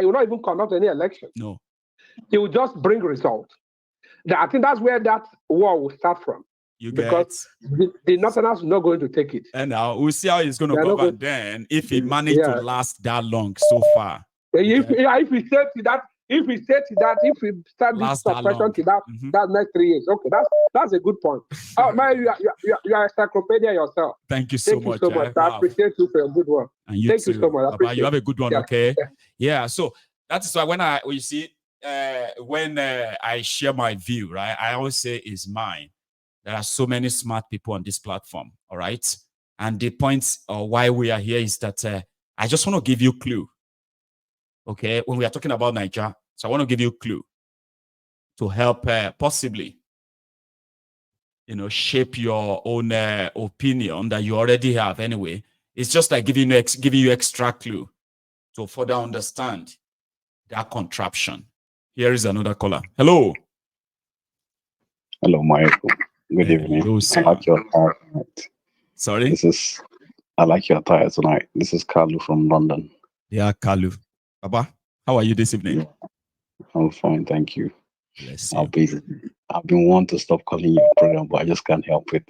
He will not even conduct any election. No. He will just bring results. I think that's where that war will start from. Because the Northerners are not going to take it. And now we'll see how it's going to govern then if he managed to last that long so far. If we stay to that, if we start this suppression to that next 3 years, okay, that's a good point. Oh man, you are a encyclopedia yourself. Thank you so much. I appreciate you for your good work. And you Thank too. you so much. Baba, you have a good one, okay? Yeah. So that is why when I share my view, right, I always say it's mine. There are so many smart people on this platform, all right? And the point why we are here is that I just want to give you a clue, okay? When we are talking about Nigeria, so I want to give you a clue to help possibly, shape your own opinion that you already have anyway. It's just like giving you extra clue to further understand that contraption. Here is another caller. Hello. Hello, Michael. Good evening. I like your attire tonight. Sorry? I like your attire tonight. This is Kalu from London. Yeah, Kalu. Baba, how are you this evening? Yeah, I'm fine, thank you. Bless you. I've been wanting to stop calling your program, but I just can't help it.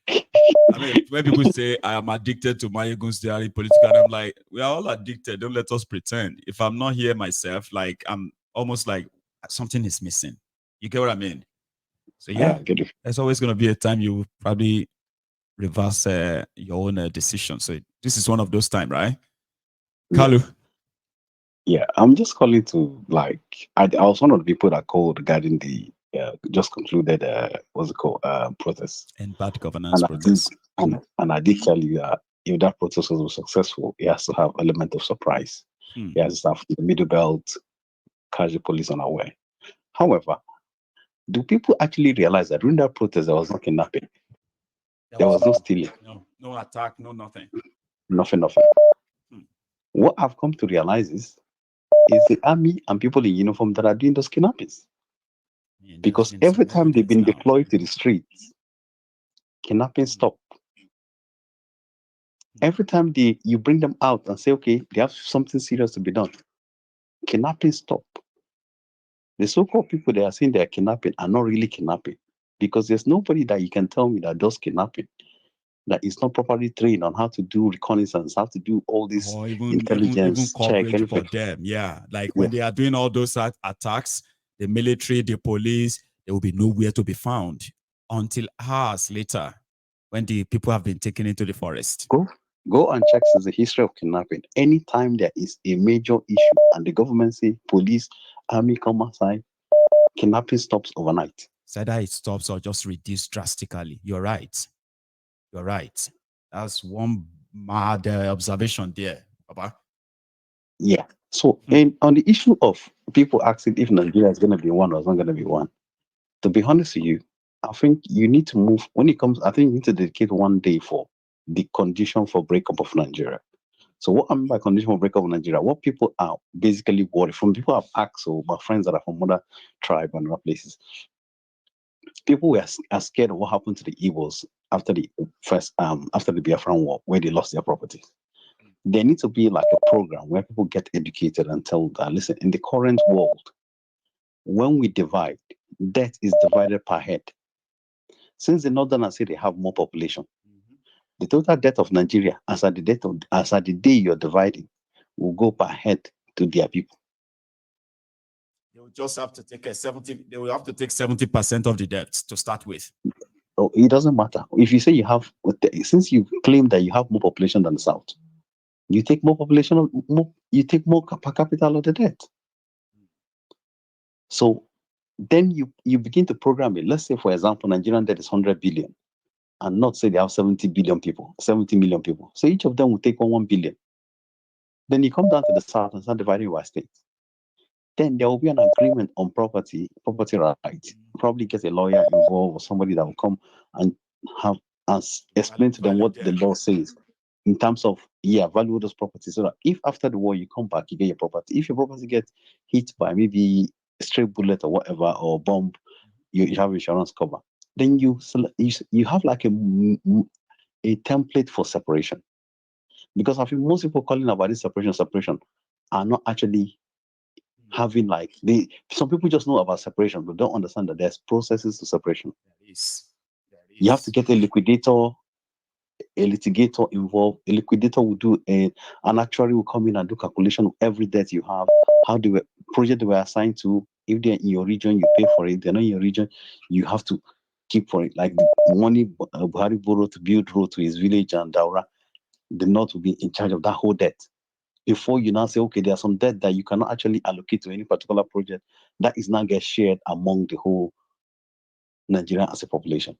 I mean, when people say I am addicted to my theory political, and I'm like, we are all addicted. Don't let us pretend. If I'm not here myself, like I'm almost like something is missing. You get what I mean? So yeah, there's always going to be a time you probably reverse your own decision. So this is one of those times, right? Kalu. Yeah, I'm just calling to I was one of the people that called regarding the just concluded what's it called protest and bad governance protest. And I did tell you that if that protest was successful, it has to have element of surprise. It has to have the middle belt, catch the police unaware. However, do people actually realize that during that protest there was no kidnapping? There was no stealing. No attack, no nothing. Nothing. What I've come to realize is the army and people in uniform that are doing those kidnappings. Because every time they've been deployed to the streets, kidnapping stop. Every time you bring them out and say, okay, they have something serious to be done, kidnapping stop. The so-called people they are saying they are kidnapping are not really kidnapping, because there's nobody that you can tell me that does kidnapping that is not properly trained on how to do reconnaissance, how to do all this intelligence even check for them. Yeah, like when they are doing all those attacks, the military, the police, they will be nowhere to be found until hours later when the people have been taken into the forest. Go and check the history of kidnapping. Anytime there is a major issue and the government say police, army come outside, kidnapping stops overnight. So either it stops or just reduce drastically. You're right. You're right. That's one mad observation there, Papa. Yeah. So, on the issue of people asking if Nigeria is going to be one or it's not going to be one, to be honest with you, I think you need to move when it comes. I think you need to dedicate one day for the condition for breakup of Nigeria. So, what I mean by condition for breakup of Nigeria, what people are basically worried from, people have asked, or my friends that are from other tribe and other places, people are scared of what happened to the Igbos after the Biafran War, where they lost their property. There needs to be like a program where people get educated and tell that, listen, in the current world, when we divide, debt is divided per head. Since the Northerners say they have more population, the total debt of Nigeria, as at the day you're dividing, will go per head to their people. They will just have to take They will have to take 70% of the debt to start with. Oh, it doesn't matter. If you say since you claim that you have more population than the South, you take more population, you take more per capita of the debt. So then you begin to program it. Let's say, for example, Nigerian debt is 100 billion, and not say they have 70 million people. So each of them will take 1 billion. Then you come down to the South and start dividing by states. Then there will be an agreement on property rights. Probably get a lawyer involved or somebody that will come and explain to them what the law says in terms of value those properties, so that if after the war you come back, you get your property. If your property gets hit by maybe a stray bullet or whatever, or bomb, you have insurance cover. Then you have like a template for separation. Because I think most people calling about this separation, are not actually having like some people just know about separation but don't understand that there's processes to separation. You have to get a liquidator, a litigator involved. A liquidator will do an actuary will come in and do calculation of every debt you have, how the project they were assigned to. If they're in your region, you pay for it. They're not in your region, you have to keep for it. Like the money Buhari borrowed to build road to his village and Daura, the North will be in charge of that whole debt. Before you now say, okay, there's some debt that you cannot actually allocate to any particular project, that is now get shared among the whole Nigeria as a population.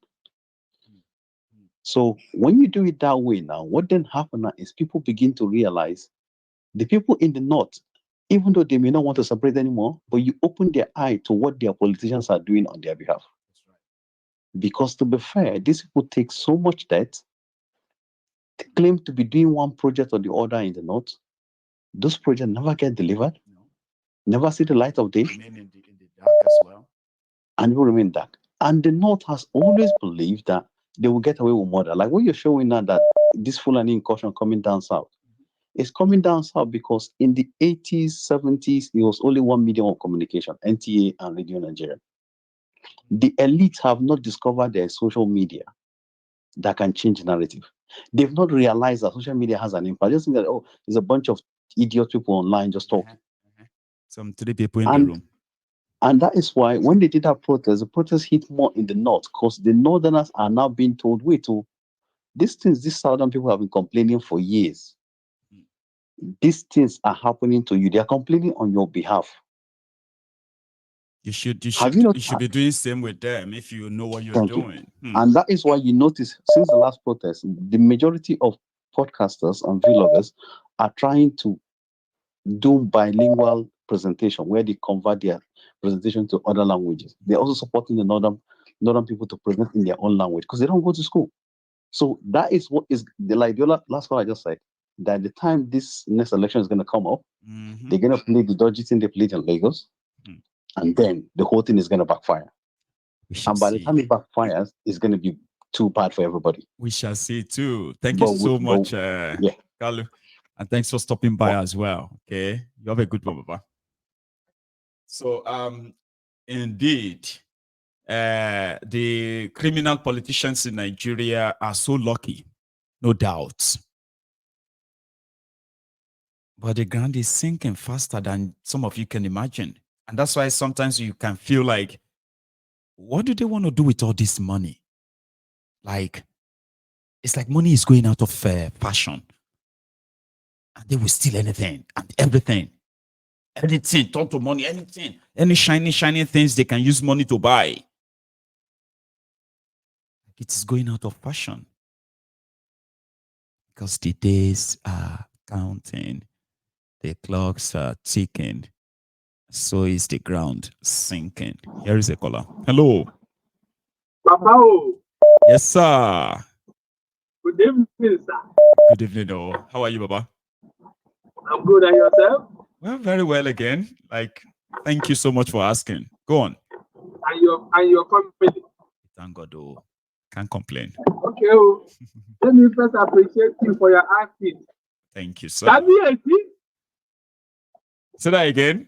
So when you do it that way now, what then happens now is people begin to realize the people in the North, even though they may not want to separate anymore, but you open their eye to what their politicians are doing on their behalf. Because to be fair, these people take so much debt, they claim to be doing one project or the other in the North. Those projects never get delivered, never see the light of day, remain in the dark as well. And will remain dark. And the North has always believed that they will get away with murder. Like what you're showing now, that this Fulani incursion coming down south, it's coming down south because in the 80s, 70s, it was only one medium of communication, NTA and Radio Nigeria. The elites have not discovered their social media that can change narrative. They've not realized that social media has an impact. Just think that, oh, there's a bunch of idiot people online just talking. Some 3 people in the room. And that is why when they did that protest, the protest hit more in the North because the Northerners are now being told, wait, these Southern people have been complaining for years. These things are happening to you. They are complaining on your behalf. You should be doing the same with them if you know what you're doing. And that is why you notice since the last protest, the majority of podcasters and vloggers are trying to do bilingual presentation where they convert their presentation to other languages. They're also supporting the northern people to present in their own language because they don't go to school. So that is what is the last one I just said. That the time this next election is going to come up, they're going to play the dodgy thing they played in Lagos, and then the whole thing is going to backfire. And by the time it backfires, it's going to be too bad for everybody. We shall see too. Thank you so much, Kalu. And thanks for stopping by as well. Okay. You have a good one, Baba. So, indeed, the criminal politicians in Nigeria are so lucky, no doubt. But the ground is sinking faster than some of you can imagine. And that's why sometimes you can feel like, what do they want to do with all this money? Like, it's like money is going out of fashion. And they will steal anything and everything. Anything, talk to money, anything. Any shiny things they can use money to buy. It is going out of fashion. Because the days are counting. The clocks are ticking. So is the ground sinking. Here is a caller. Hello. Papa. Yes, sir. Good evening, sir. Good evening, oh. How are you, Baba? I'm good, and yourself? Well, very well again. Like, thank you so much for asking. Go on. And your company. Thank God, oh. Can't complain. Okay, oh. Let me first appreciate you for your acting. Thank you, sir. Can you see? Say that again.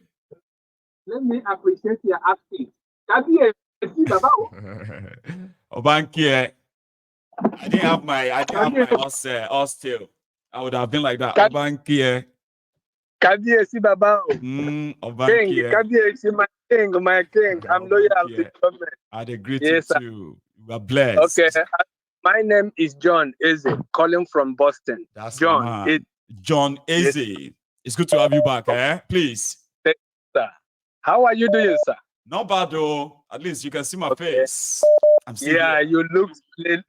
Let me appreciate your acting. Can you see, Baba? Obankie, I didn't have my horse tail. I would have been like that. Obankie. Kabiyesi Baba. Obankie. Kabiyesi, my king. I'm loyal to the government. I'd agree to you. You are blessed. Okay. My name is John Eze, calling from Boston. That's John. John Eze. Yes. It's good to have you back, please. Thank you, sir. How are you doing, sir? Not bad, though. At least you can see my face. I'm still here. You look,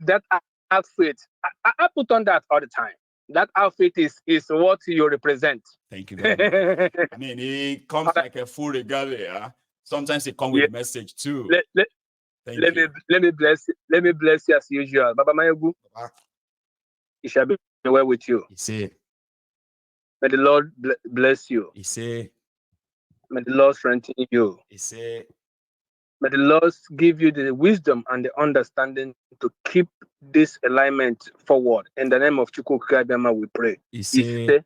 that outfit. I put on that all the time. That outfit is what you represent. Thank you very much. I mean, it comes like a full regalia. Sometimes it comes with a message too. Let me bless you as usual. Baba Mayogu. It shall be well with you. You see. May the Lord bless you. You see. May the Lord strengthen you. You see. May the Lord give you the wisdom and the understanding to keep this alignment forward. In the name of Chukwu Kabiyama, we pray. You say.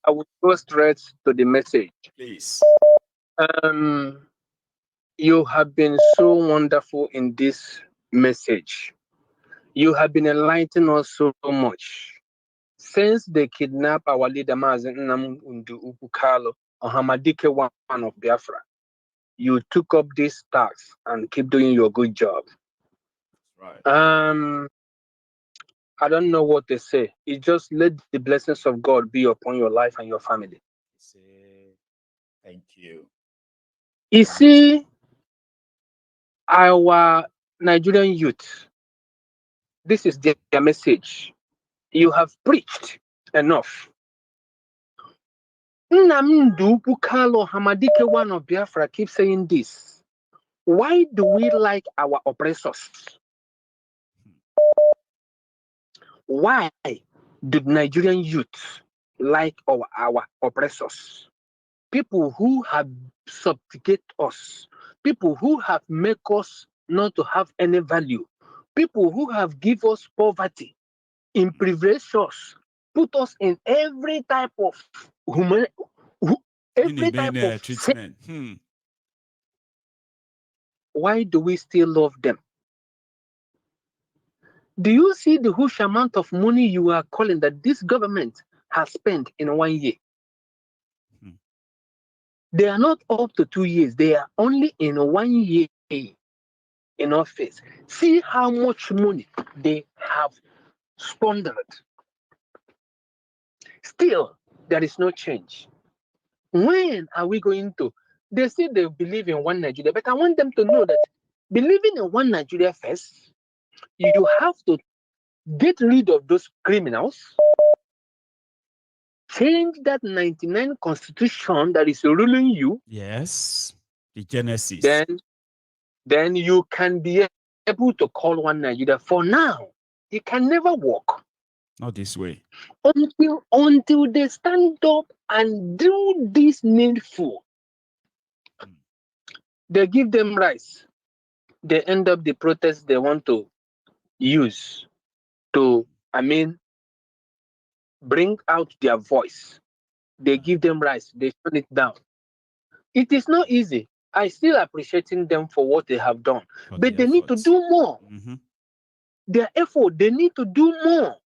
I will go straight to the message. Please. You have been so wonderful in this message. You have been enlightening us so much. Since they kidnapped our leader, Mazen Nnamdi Ukalo, Ohamadike one of Biafra, you took up this task and keep doing your good job. Right. I don't know what to say. It just let the blessings of God be upon your life and your family. Thank you. You see, our Nigerian youth, this is their message. You have preached enough. Nnamdi Ukalo Hamadike one of Biafra keeps saying this. Why do we like our oppressors? Why did Nigerian youth like our oppressors? People who have subjugate us, people who have made us not to have any value, people who have given us poverty, imprivilege us, put us in every type of treatment. Why do we still love them? Do you see the huge amount of money you are calling that this government has spent in 1 year? They are not up to 2 years. They are only in 1 year in office. See how much money they have squandered. Still, there is no change. When are we going to? They say they believe in one Nigeria, but I want them to know that believing in one Nigeria first, you have to get rid of those criminals, change that 99 constitution that is ruling you. Yes, the Genesis. Then you can be able to call one Nigeria. For now, it can never work. Not this way. Until they stand up and do this needful. They give them rights. They end up the protest they want to use to, bring out their voice. They give them rights. They shut it down. It is not easy. I still appreciating them for what they have done. But they need to do more. Their effort, they need to do more.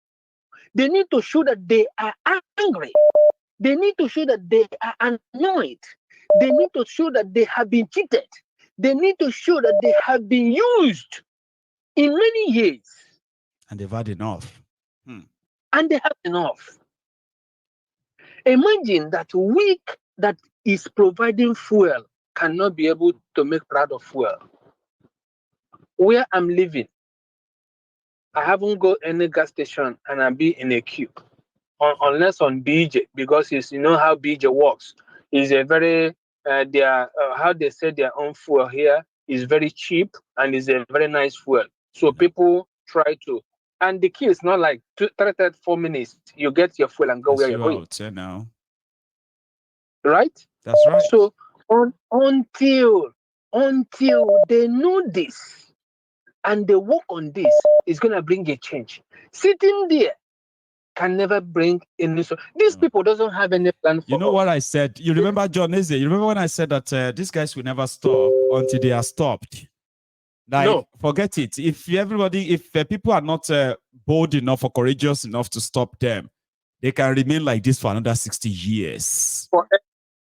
They need to show that they are angry. They need to show that they are annoyed. They need to show that they have been cheated. They need to show that they have been used in many years. And they've had enough. And they have enough. Imagine that weak that is providing fuel cannot be able to make proud of fuel. Where I'm living, I haven't got any gas station and I'll be in a queue. Unless on BJ, because you know how BJ works. Is a very how they say their own fuel here is very cheap and is a very nice fuel. So people try to, and the key is not like 4 minutes. You get your fuel and go where you're going. Now. Right? That's right. So until they know this and they work on this, it's gonna bring a change. Sitting there can never bring any. These people doesn't have any plan for. You know what I said? You remember, John Eze? You remember when I said that these guys will never stop until they are stopped? Like, no. Forget it. If people are not bold enough or courageous enough to stop them, they can remain like this for another 60 years.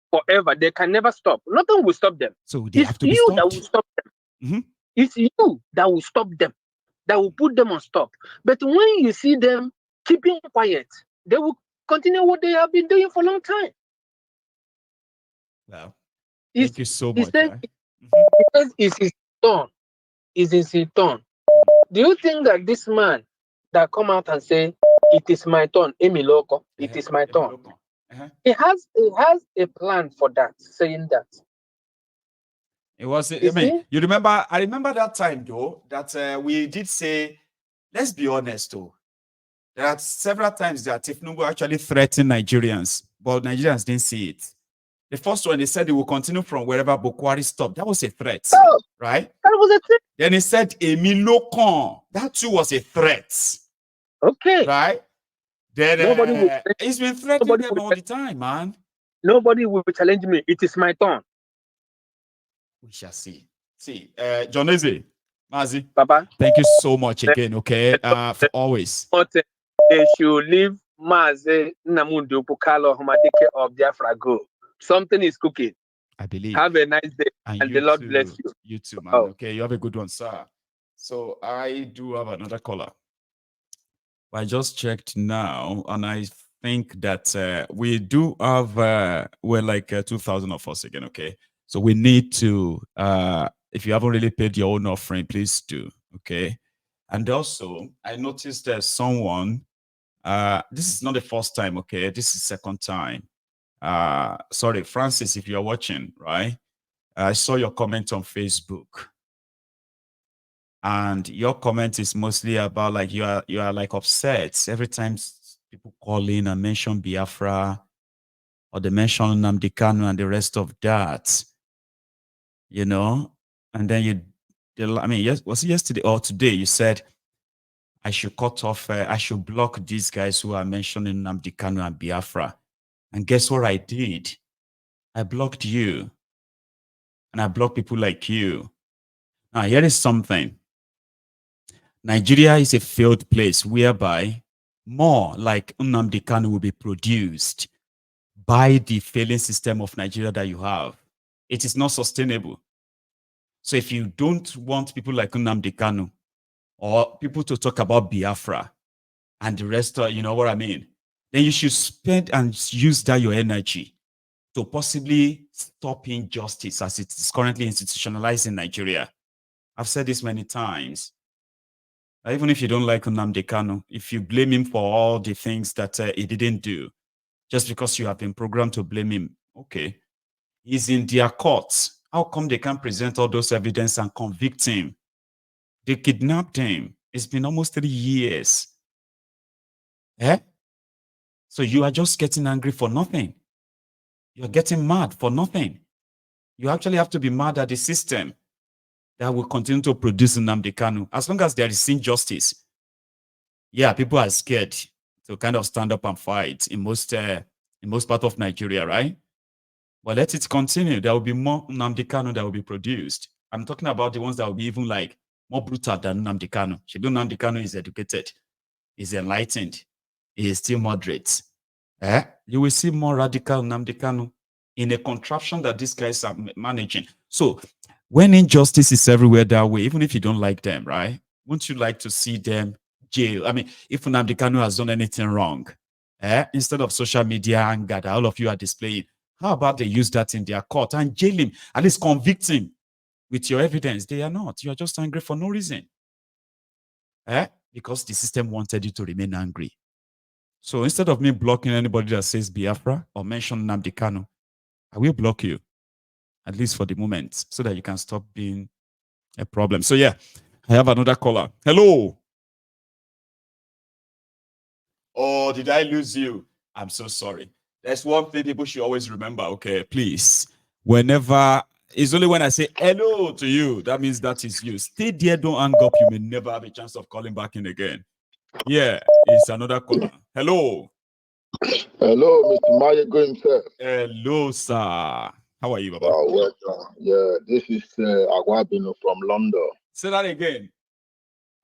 Forever. They can never stop. Nothing will stop them. So they have to be stopped. That will stop them. It's you that will stop them, that will put them on stop. But when you see them keeping quiet, they will continue what they have been doing for a long time. Wow. Thank you so much. Because it's his turn. It's his turn. Do you think that this man that come out and say, it is my turn, Emiloko, it is my turn. He has a plan for that, saying that. It was, you remember, I remember that time though, that we did say, let's be honest though, there are several times that Tinubu actually threatened Nigerians, but Nigerians didn't see it. The first one, they said they will continue from wherever Bokwari stopped. That was a threat, right? That was a threat. Then he said, Emilokon. That too was a threat. Okay. Right? Then Nobody will. he's been threatening Nobody them will. all the time, man. Nobody will challenge me. It is my turn, We shall see. See, John Eze, Mazi, Papa. thank you so much again, okay, for always. They should leave Maze Namundo Pukalo Homadike of Biafra go. Something is cooking. I believe. Have a nice day, and the Lord bless you. You too, man. Oh. Okay, you have a good one, sir. So I do have another caller. I just checked now, and I think that we do have we're like 2,000 of us again. Okay, so we need to if you haven't really paid your own offering, please do. Okay, and also I noticed there's someone. This is not the first time. Okay, this is second time. Sorry, Francis, if you're watching, right? I saw your comment on Facebook. And your comment is mostly about like you are like upset every time people call in and mention Biafra or they mention Nnamdi Kanu and the rest of that, you know. And then I mean, yes, was it yesterday or today? You said I should cut off, I should block these guys who are mentioning Nnamdi Kanu and Biafra. And guess what I did? I blocked you, and I blocked people like you. Now here is something. Nigeria is a failed place whereby more like Nnamdi Kanu will be produced by the failing system of Nigeria that you have. It is not sustainable. So if you don't want people like Nnamdi Kanu or people to talk about Biafra and the rest, you know what I mean, then you should spend and use that your energy to possibly stop injustice as it is currently institutionalized in Nigeria. I've said this many times. Even if you don't like Nnamdi Kanu, if you blame him for all the things that he didn't do, just because you have been programmed to blame him, okay, he's in their courts. How come they can't present all those evidence and convict him? They kidnapped him. It's been almost 3 years. Eh? So you are just getting angry for nothing. You're getting mad for nothing. You actually have to be mad at the system that will continue to produce Nnamdi Kanu. As long as there is injustice, yeah, people are scared to kind of stand up and fight in most part of Nigeria, right? But let it continue. There will be more Nnamdi Kanu that will be produced. I'm talking about the ones that will be even like more brutal than Nnamdi Kanu. Nnamdi Kanu is educated, is enlightened, he is still moderate. You will see more radical Nnamdi Kanu in a contraption that these guys are managing. So when injustice is everywhere that way, even if you don't like them, right? Wouldn't you like to see them jail? I mean, if Nnamdi Kanu has done anything wrong, instead of social media anger that all of you are displaying, how about they use that in their court and jail him, at least convict him with your evidence? They are not. You are just angry for no reason. Because the system wanted you to remain angry. So instead of me blocking anybody that says Biafra or mention Nnamdi Kanu, I will block you, at least for the moment, so that you can stop being a problem. So yeah, I have another caller. Hello. Oh, did I lose you? I'm so sorry. There's one thing people should always remember, okay, please. Whenever, it's only when I say hello to you, that means that is you. Stay there, don't hang up. You may never have a chance of calling back in again. Yeah, it's another caller. Hello. Hello, Mr. Mayago himself. Hello, sir. How are you, Baba? Well done. Yeah, this is Aguabino from London. Say that again.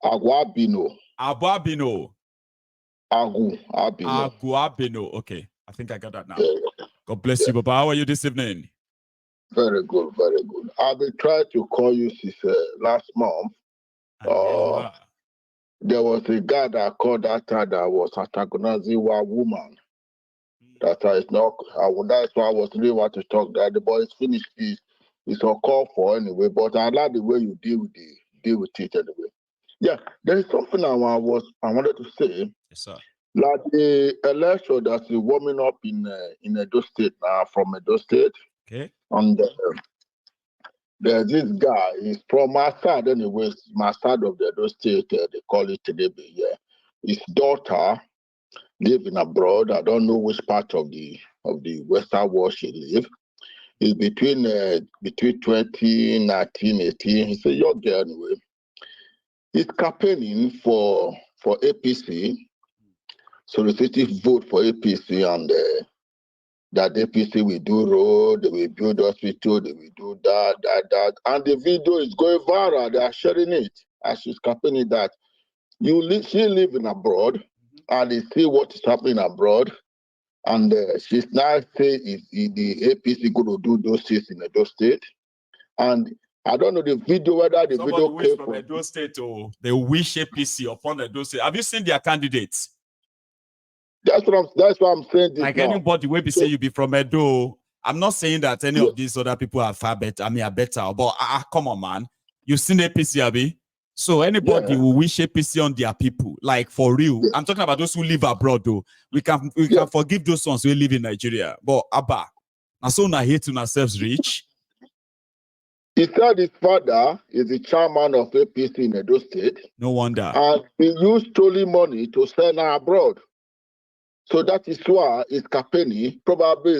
Aguabino. Aguabino. Aguabino. Aguabino. Okay, I think I got that now. Yeah. God bless you, Baba. How are you this evening? Very good, very good. I've been trying to call you since last month. And here you are. There was a guy that called that time that was antagonizing a woman. That is not. That's why I was really want to talk. That the boy is finished. It's a call for anyway. But I like the way you deal with it anyway. Yeah, there is something I wanted to say. Yes, sir. Like the election that's warming up in Edo State now, from Edo State. Okay. And there's this guy. He's from my side anyway. My side of the Edo State. They call it Tidebe. Yeah, his daughter living abroad. I don't know which part of the Western world she live. It's between 2019, 18. He's a young girl anyway. He's campaigning for APC. solicited vote for APC, and that APC will do road, they will build hospital, they will do that. And the video is going viral. They are sharing it as she's campaigning that. She live in abroad, and they see what is happening abroad. And she's now saying is the APC going to do those things in Edo State. And I don't know the video, whether the video came from Edo State or they wish APC upon Edo State. Have you seen their candidates? That's what I'm saying. This like now. anybody will be saying you be from Edo. I'm not saying that any of these other people are far better. I mean, are better. But come on, man. You've seen APC, Abi? So anybody who wish APC on their people, like for real. I'm talking about those who live abroad, though. We can forgive those ones who live in Nigeria. But Abba, now so na hate to ourselves rich. He said his father is the chairman of APC in Edo State. No wonder. And he used stolen money to send her abroad. So that is why his campaign probably